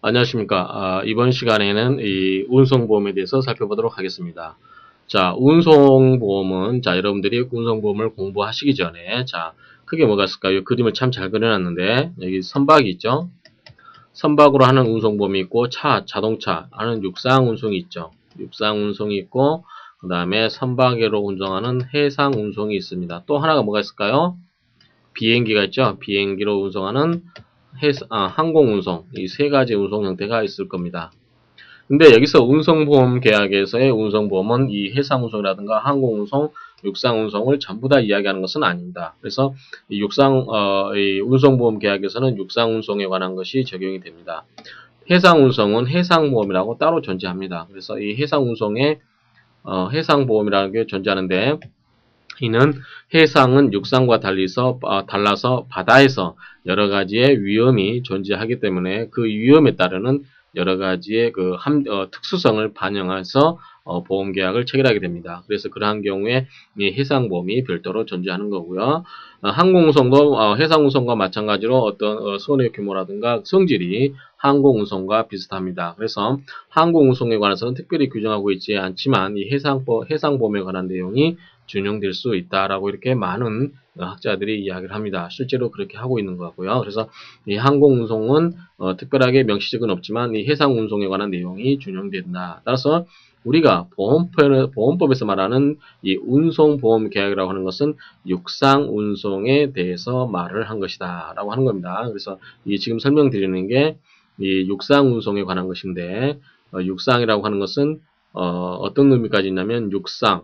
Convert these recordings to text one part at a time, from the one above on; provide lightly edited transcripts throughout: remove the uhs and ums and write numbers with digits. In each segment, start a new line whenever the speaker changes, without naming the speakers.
안녕하십니까. 이번 시간에는 이 운송보험에 대해서 살펴보도록 하겠습니다. 자, 운송보험은, 여러분들이 운송보험을 공부하시기 전에, 크게 뭐가 있을까요? 그림을 참 잘 그려놨는데, 여기 선박이 있죠? 선박으로 하는 운송보험이 있고, 자동차 하는 육상 운송이 있죠. 육상 운송이 있고, 그 다음에 선박으로 운송하는 해상 운송이 있습니다. 또 하나가 뭐가 있을까요? 비행기가 있죠? 비행기로 운송하는 항공운송, 이 세 가지 운송 형태가 있을 겁니다. 근데 여기서 운송보험 계약에서의 운송보험은 이 해상운송이라든가 항공운송, 육상운송을 전부 다 이야기하는 것은 아닙니다. 그래서 이 이 운송보험 계약에서는 육상운송에 관한 것이 적용이 됩니다. 해상운송은 해상보험이라고 따로 존재합니다. 그래서 이 해상운송에 해상보험이라는 게 존재하는데, 이는 해상은 육상과 달라서 바다에서 여러 가지의 위험이 존재하기 때문에 그 위험에 따르는 여러 가지의 특수성을 반영해서 보험 계약을 체결하게 됩니다. 그래서 그러한 경우에 이 해상보험이 별도로 존재하는 거고요. 항공운송도 해상운송과 마찬가지로 어떤 손해 규모라든가 성질이 항공운송과 비슷합니다. 그래서 항공운송에 관해서는 특별히 규정하고 있지 않지만 이 해상보험에 관한 내용이 준용될 수 있다라고 이렇게 많은 학자들이 이야기를 합니다. 실제로 그렇게 하고 있는 거고요. 그래서 이 항공운송은 특별하게 명시적은 없지만 이 해상운송에 관한 내용이 준용된다. 따라서 우리가 보험법에서 말하는 이 운송보험 계약이라고 하는 것은 육상운송에 대해서 말을 한 것이다 라고 하는 겁니다. 그래서 이 지금 설명드리는 게 이 육상운송에 관한 것인데, 육상이라고 하는 것은 어떤 의미까지 있냐면 육상,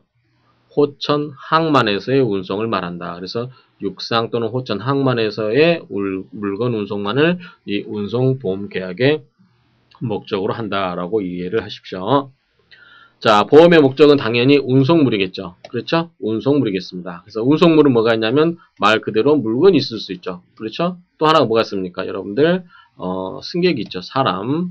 호천, 항만에서의 운송을 말한다. 그래서 육상 또는 호천, 항만에서의 물건 운송만을 이 운송보험 계약의 목적으로 한다라고 이해를 하십시오. 자, 보험의 목적은 당연히 운송물이겠죠. 그렇죠? 운송물이겠습니다. 그래서 운송물은 뭐가 있냐면 말 그대로 물건이 있을 수 있죠. 그렇죠? 또 하나가 뭐가 있습니까? 여러분들 승객이 있죠. 사람.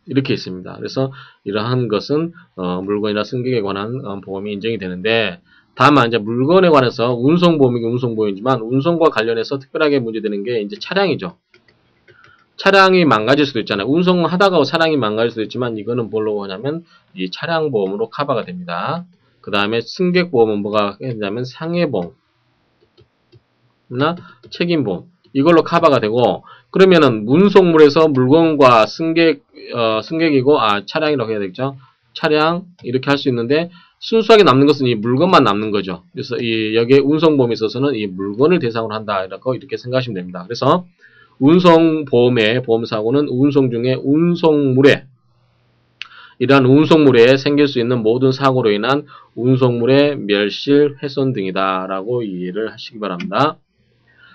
이렇게 있습니다. 그래서 이러한 것은 물건이나 승객에 관한 보험이 인정이 되는데, 다만 이제 물건에 관해서 운송보험이긴 운송보험이지만 운송과 관련해서 특별하게 문제되는 게 이제 차량이죠. 차량이 망가질 수도 있잖아요. 운송하다가 차량이 망가질 수도 있지만 이거는 뭘로 하냐면 이 차량보험으로 커버가 됩니다. 그 다음에 승객보험은 뭐가 되냐면 상해보험이나 책임보험, 이걸로 커버가 되고, 그러면은 운송물에서 물건과 승객이고, 차량이라고 해야 되겠죠? 차량, 이렇게 할 수 있는데, 순수하게 남는 것은 이 물건만 남는 거죠. 그래서 여기에 운송보험에 있어서는 이 물건을 대상으로 한다, 이렇게 생각하시면 됩니다. 그래서 운송보험의 보험사고는 운송 중에 이러한 운송물에 생길 수 있는 모든 사고로 인한 운송물의 멸실, 훼손 등이다라고 이해를 하시기 바랍니다.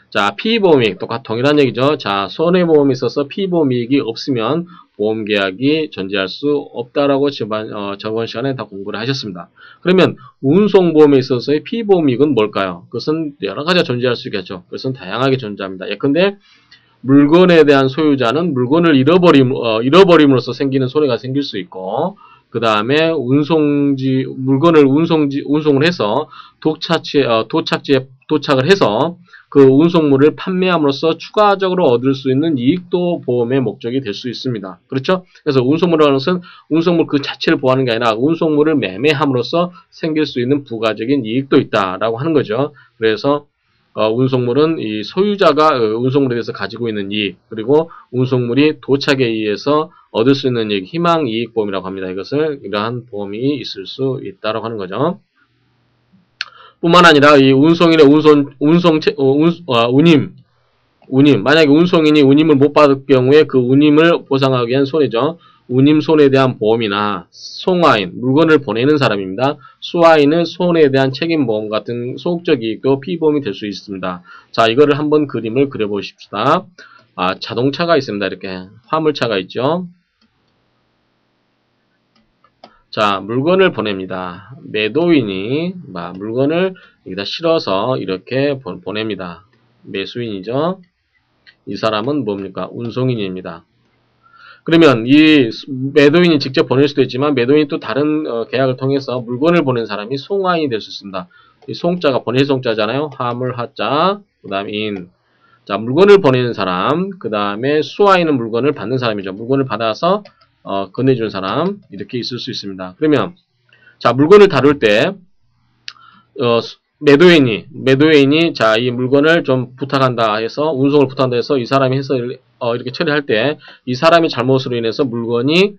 자, 피보험이익, 동일한 얘기죠. 자, 손해보험이 있어서 피보험이익이 없으면 보험계약이 존재할 수 없다라고 저번 시간에 다 공부를 하셨습니다. 그러면 운송보험에 있어서의 피보험이익은 뭘까요? 그것은 여러 가지가 존재할 수 있겠죠. 그것은 다양하게 존재합니다. 예컨대 물건에 대한 소유자는 물건을 잃어버림으로써 생기는 손해가 생길 수 있고, 그 다음에 물건을 운송을 해서 도착을 해서 그 운송물을 판매함으로써 추가적으로 얻을 수 있는 이익도 보험의 목적이 될 수 있습니다. 그렇죠? 그래서 운송물이라는 것은 운송물 그 자체를 보호하는 게 아니라 운송물을 매매함으로써 생길 수 있는 부가적인 이익도 있다라고 하는 거죠. 그래서 운송물은 이 소유자가 운송물에 대해서 가지고 있는 이익, 그리고 운송물이 도착에 의해서 얻을 수 있는 이익, 희망이익보험이라고 합니다. 이러한 보험이 있을 수 있다라고 하는 거죠. 뿐만 아니라 이 운송인의 운임, 만약에 운송인이 운임을 못 받을 경우에 그 운임을 보상하기 위한 손해죠. 운임 손해에 대한 보험이나 송화인, 물건을 보내는 사람입니다. 수화인은 손해에 대한 책임보험 같은 소극적 이익도 피보험이 될 수 있습니다. 자, 이거를 한번 그림을 그려보십시다. 자동차가 있습니다. 이렇게 화물차가 있죠. 자, 물건을 보냅니다. 매도인이 물건을 여기다 실어서 이렇게 보냅니다. 매수인이죠. 이 사람은 뭡니까? 운송인입니다. 그러면 이 매도인이 직접 보낼 수도 있지만 매도인이 또 다른 계약을 통해서 물건을 보낸 사람이 송화인이 될 수 있습니다. 이 송자가 보낼 송자잖아요. 화물 하자, 그 다음 인. 자, 물건을 보내는 사람, 그 다음에 수화인은 물건을 받는 사람이죠. 물건을 받아서 건네주는 사람, 이렇게 있을 수 있습니다. 그러면 자, 물건을 다룰 때 매도인이 자, 이 물건을 좀 부탁한다 해서 운송을 부탁한다 해서 이 사람이 해서 이렇게 처리할 때 이 사람의 잘못으로 인해서 물건이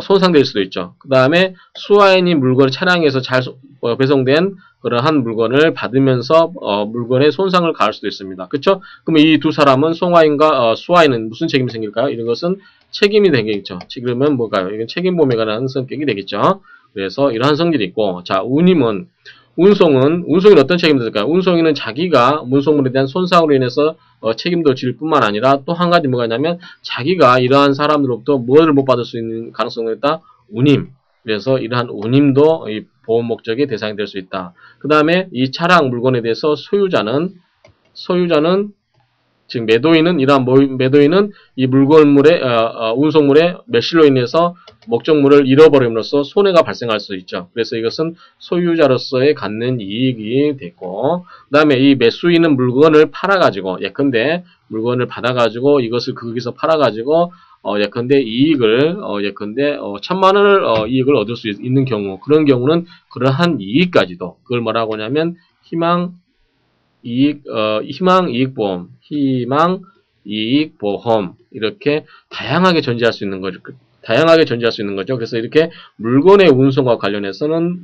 손상될 수도 있죠. 그 다음에 수화인이 물건을 차량에서 잘 배송된 그러한 물건을 받으면서 물건에 손상을 가할 수도 있습니다. 그렇죠? 그러면 이 두 사람은 송화인과 수화인은 무슨 책임이 생길까요? 이런 것은 책임이 되겠죠. 그러면 뭘까요? 이건 책임보험에 관한 성격이 되겠죠. 그래서 이러한 성질이 있고, 자, 운송은 어떤 책임을 질까요? 운송인은 자기가 운송물에 대한 손상으로 인해서 책임도 질 뿐만 아니라 또 한 가지 뭐가 있냐면 자기가 이러한 사람들로부터 뭐를 못 받을 수 있는 가능성이 있다? 운임. 그래서 이러한 운임도 이 보험 목적의 대상이 될 수 있다. 그 다음에 이 차량 물건에 대해서 소유자는 즉 매도인은 이 물건물의 운송물의 매실로 인해서 목적물을 잃어버림으로써 손해가 발생할 수 있죠. 그래서 이것은 소유자로서의 갖는 이익이 됐고, 그 다음에 이 매수인은 물건을 팔아가지고 예컨대 물건을 받아가지고 이것을 거기서 팔아가지고 예컨대 이익을 예컨대 1,000만 원을 이익을 얻을 수 있는 경우, 그런 경우는 그러한 이익까지도 그걸 뭐라고 하냐면 희망이익보험 이렇게 다양하게 전제할 수 있는 거죠. 그래서 이렇게 물건의 운송과 관련해서는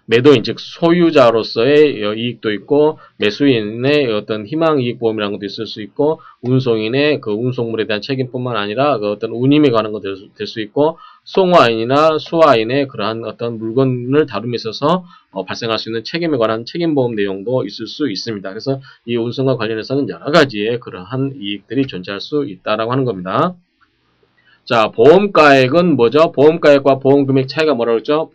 매도인 즉 소유자로서의 이익도 있고 매수인의 어떤 희망이익보험이라는 것도 있을 수 있고 운송인의 그 운송물에 대한 책임뿐만 아니라 그 어떤 운임에 관한 것도 될 수 있고 송화인이나 수화인의 그러한 어떤 물건을 다룸에 있어서 발생할 수 있는 책임에 관한 책임보험 내용도 있을 수 있습니다. 그래서 이 운송과 관련해서는 여러 가지의 그러한 이익들이 존재할 수 있다라고 하는 겁니다. 자, 보험가액은 뭐죠? 보험가액과 보험금액 차이가 뭐라고 했죠?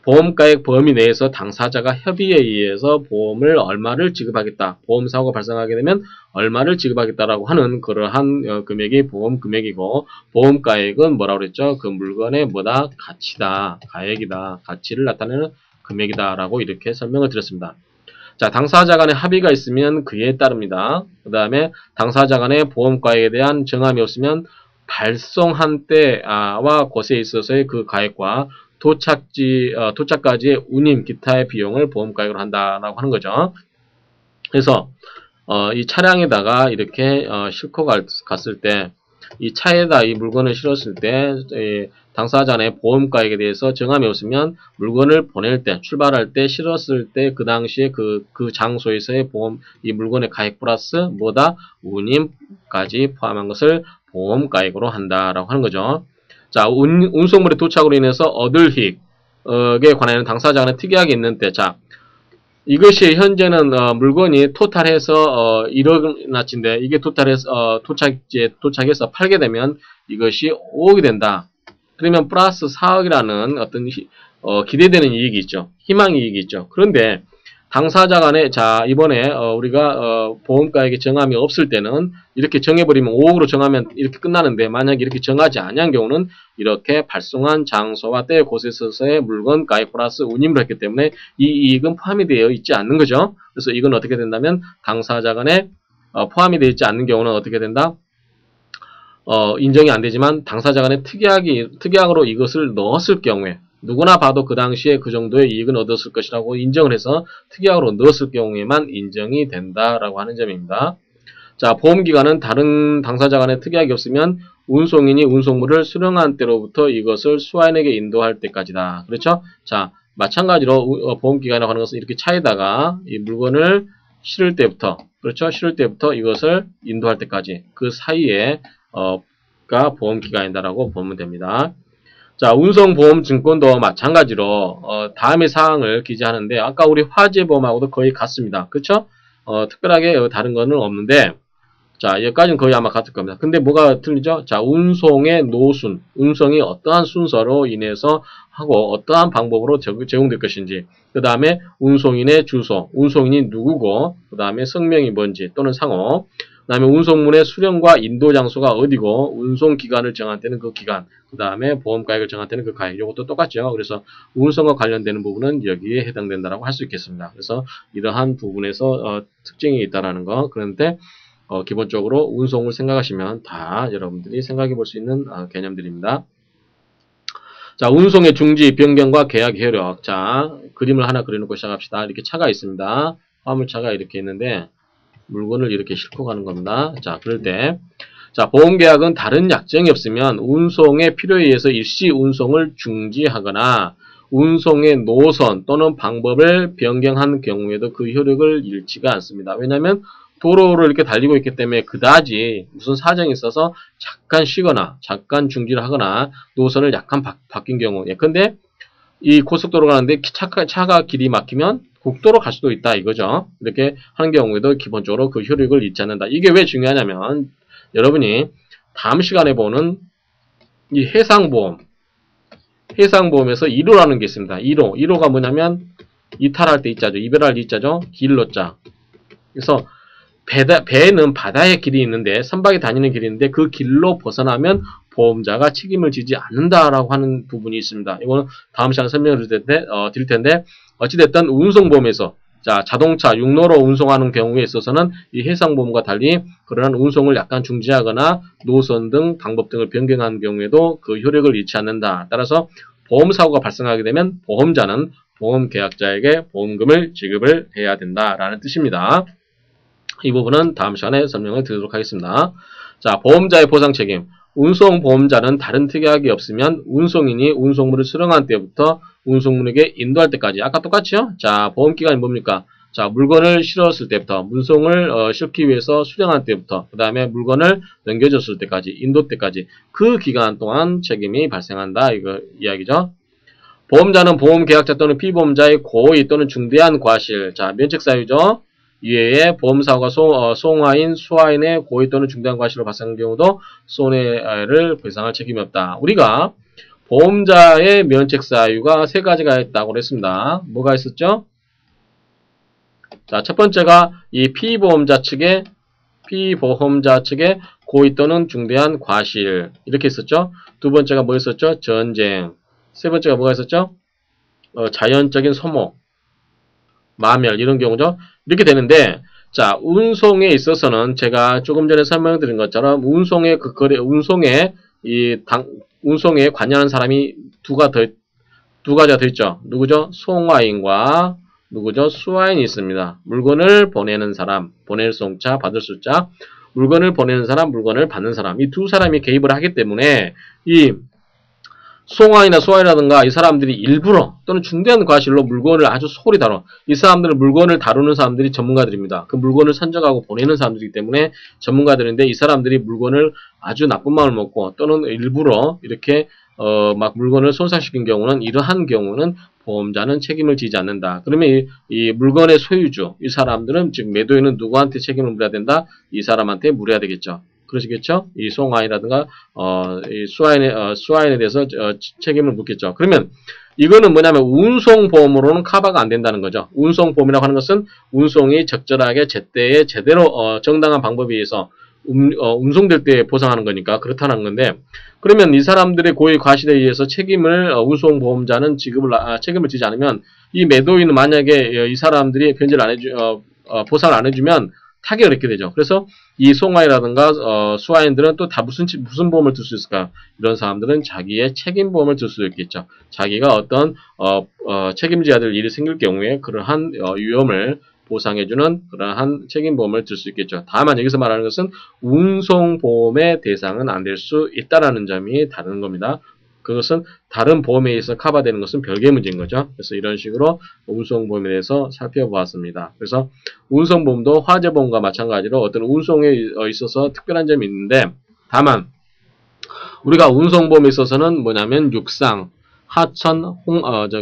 보험가액 범위 내에서 당사자가 협의에 의해서 보험을 얼마를 지급하겠다. 보험사고가 발생하게 되면 얼마를 지급하겠다라고 하는 그러한 금액이 보험금액이고, 보험가액은 뭐라고 그랬죠? 그 물건의 뭐다? 가치다. 가액이다. 가치를 나타내는 금액이다라고 이렇게 설명을 드렸습니다. 자, 당사자 간의 합의가 있으면 그에 따릅니다. 그 다음에 당사자 간의 보험가액에 대한 정함이 없으면 발송한 때와 곳에 있어서의 그 가액과 도착까지의 운임, 기타의 비용을 보험가액으로 한다라고 하는 거죠. 그래서 이 차량에다가 이렇게 싣고 갔을 때, 이 차에다 이 물건을 실었을 때 당사자 간의 보험가액에 대해서 정함이 없으면 물건을 보낼 때, 출발할 때, 실었을 때 그 당시에 그 장소에서의 이 물건의 가액 플러스 뭐다? 운임까지 포함한 것을 보험가액으로 한다라고 하는 거죠. 자, 운송물의 도착으로 인해서 얻을 이익에 관한 당사자 간의 특이하게 있는데, 자, 이것이 현재는 물건이 토탈해서 1억나치인데 이게 토탈해서 도착해서 팔게 되면 이것이 5억이 된다. 그러면 플러스 4억이라는 어떤 기대되는 이익이 있죠. 희망이익이 있죠. 그런데 당사자 간에 자 이번에 우리가 보험가액의 정함이 없을 때는 이렇게 정해버리면 5억으로 정하면 이렇게 끝나는데, 만약에 이렇게 정하지 아니한 경우는 이렇게 발송한 장소와 때 곳에서의 물건 가액 플러스 운임을 했기 때문에 이 이익은 포함이 되어 있지 않는 거죠. 그래서 이건 어떻게 된다면 당사자 간에 포함이 되어 있지 않는 경우는 어떻게 된다? 인정이 안 되지만 당사자 간에 특약으로 이것을 넣었을 경우에, 누구나 봐도 그 당시에 그 정도의 이익은 얻었을 것이라고 인정을 해서 특약으로 넣었을 경우에만 인정이 된다라고 하는 점입니다. 자, 보험기간은 다른 당사자 간에 특약이 없으면 운송인이 운송물을 수령한 때로부터 이것을 수화인에게 인도할 때까지다. 그렇죠? 자, 마찬가지로 보험기간이라고 하는 것은 이렇게 차에다가 이 물건을 실을 때부터, 그렇죠? 실을 때부터 이것을 인도할 때까지 그 사이에 가 보험기간이다라고 보면 됩니다. 자, 운송보험증권도 마찬가지로 다음의 사항을 기재하는데, 아까 우리 화재보험하고도 거의 같습니다. 그렇죠? 특별하게 다른 거는 없는데, 자, 여기까지는 거의 아마 같을 겁니다. 근데 뭐가 틀리죠? 자, 운송의 노순, 운송이 어떠한 순서로 인해서 하고 어떠한 방법으로 제공될 것인지, 그 다음에 운송인의 주소, 운송인이 누구고, 그 다음에 성명이 뭔지 또는 상호, 다음에 운송물의 수령과 인도 장소가 어디고, 운송 기간을 정할 때는 그 기간, 그 다음에 보험 가액을 정할 때는 그 가액, 이것도 똑같죠. 그래서 운송과 관련되는 부분은 여기에 해당된다라고 할 수 있겠습니다. 그래서 이러한 부분에서 특징이 있다라는 거. 그런데 기본적으로 운송을 생각하시면 다 여러분들이 생각해 볼 수 있는 개념들입니다. 자, 운송의 중지, 변경과 계약 효력. 자, 그림을 하나 그려놓고 시작합시다. 이렇게 차가 있습니다. 화물차가 이렇게 있는데 물건을 이렇게 싣고 가는 겁니다. 자, 그럴 때 자, 보험계약은 다른 약정이 없으면 운송의 필요에 의해서 일시 운송을 중지하거나 운송의 노선 또는 방법을 변경한 경우에도 그 효력을 잃지가 않습니다. 왜냐하면 도로를 이렇게 달리고 있기 때문에 그다지 무슨 사정이 있어서 잠깐 쉬거나 잠깐 중지를 하거나 노선을 약간 바뀐 경우, 예컨대 이 고속도로 가는데 차가 길이 막히면 국도로 갈 수도 있다 이거죠. 이렇게 하는 경우에도 기본적으로 그 효력을 잃지 않는다. 이게 왜 중요하냐면 여러분이 다음 시간에 보는 이 해상보험에서 1호라는 게 있습니다. 1호가 뭐냐면 이탈할 때 이자죠. 이별할 이자죠. 길로자. 그래서 배는 바다의 길이 있는데 선박이 다니는 길이 있는데 그 길로 벗어나면 보험자가 책임을 지지 않는다라고 하는 부분이 있습니다. 이거는 다음 시간에 설명을 드릴 텐데 어찌됐든 운송보험에서 자, 자동차, 육로로 운송하는 경우에 있어서는 이 해상보험과 달리 그러한 운송을 약간 중지하거나 노선 등 방법 등을 변경한 경우에도 그 효력을 잃지 않는다. 따라서 보험사고가 발생하게 되면 보험자는 보험계약자에게 보험금을 지급을 해야 된다라는 뜻입니다. 이 부분은 다음 시간에 설명을 드리도록 하겠습니다. 자, 보험자의 보상책임. 운송보험자는 다른 특약이 없으면 운송인이 운송물을 수령한 때부터 운송물에게 인도할 때까지, 아까 똑같죠? 자, 보험기간이 뭡니까? 자, 물건을 실었을 때부터, 운송을 싣기 위해서 수령한 때부터, 그 다음에 물건을 넘겨줬을 때까지, 인도 때까지, 그 기간 동안 책임이 발생한다. 이거 이야기죠. 보험자는 보험계약자 또는 피보험자의 고의 또는 중대한 과실, 자, 면책사유죠. 이외에 보험사고가 송화인, 수화인의 고의 또는 중대한 과실로 발생한 경우도 손해를 배상할 책임이 없다. 우리가 보험자의 면책사유가 세 가지가 있다고 그랬습니다. 뭐가 있었죠? 자, 첫 번째가 이 피보험자 측의 고의 또는 중대한 과실 이렇게 있었죠. 두 번째가 뭐였었죠? 전쟁. 세 번째가 뭐가 있었죠? 자연적인 소모, 마멸 이런 경우죠. 이렇게 되는데 자, 운송에 있어서는 제가 조금 전에 설명드린 것처럼 운송에 관여하는 사람이 두 가지가 더 있죠. 누구죠? 송화인과 누구죠? 수화인이 있습니다. 물건을 보내는 사람, 보낼 송자, 받을 수자, 물건을 보내는 사람, 물건을 받는 사람. 이 두 사람이 개입을 하기 때문에 이 송화이나 수화이라든가 이 사람들이 일부러 또는 중대한 과실로 물건을 아주 소홀히 다뤄. 이 사람들은 물건을 다루는 사람들이 전문가들입니다. 그 물건을 선적하고 보내는 사람들이기 때문에 전문가들인데 이 사람들이 물건을 아주 나쁜 마음을 먹고 또는 일부러 이렇게 막 물건을 손상시킨 경우는 이러한 경우는 보험자는 책임을 지지 않는다. 그러면 이 물건의 소유주, 이 사람들은 즉 매도인은 누구한테 책임을 물어야 된다? 이 사람한테 물어야 되겠죠. 그러시겠죠? 이 송화인이라든가 이 수화인에 대해서 책임을 묻겠죠. 그러면 이거는 뭐냐면 운송보험으로는 커버가 안 된다는 거죠. 운송보험이라고 하는 것은 운송이 적절하게 제때에 제대로 정당한 방법에 의해서 운송될 때 보상하는 거니까 그렇다는 건데 그러면 이 사람들의 고의 과실에 의해서 운송보험자는 책임을 지지 않으면 이 매도인은 만약에 이 사람들이 변제를 안 보상을 안 해주면 타격을 입게 되죠. 그래서 이 송화이라든가 수화인들은 또 다 무슨 보험을 들 수 있을까요? 이런 사람들은 자기의 책임보험을 들 수 있겠죠. 자기가 어떤 책임져야 될 일이 생길 경우에 그러한 위험을 보상해주는 그러한 책임보험을 들 수 있겠죠. 다만 여기서 말하는 것은 운송보험의 대상은 안 될 수 있다라는 점이 다른 겁니다. 그것은 다른 보험에 의해서 커버되는 것은 별개의 문제인 거죠. 그래서 이런 식으로 운송보험에 대해서 살펴보았습니다. 그래서 운송보험도 화재보험과 마찬가지로 어떤 운송에 있어서 특별한 점이 있는데 다만 우리가 운송보험에 있어서는 뭐냐면 육상, 하천,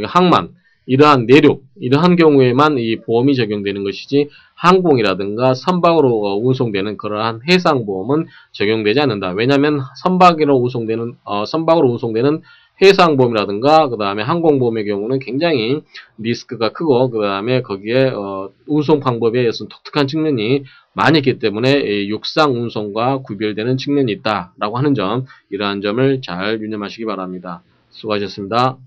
항만 이러한 내륙 이러한 경우에만 이 보험이 적용되는 것이지 항공이라든가 선박으로 운송되는 그러한 해상보험은 적용되지 않는다. 왜냐하면 선박으로 운송되는 해상보험이라든가 그 다음에 항공보험의 경우는 굉장히 리스크가 크고 그 다음에 거기에 운송 방법에 의해서 독특한 측면이 많이 있기 때문에 육상 운송과 구별되는 측면이 있다라고 하는 점, 이러한 점을 잘 유념하시기 바랍니다. 수고하셨습니다.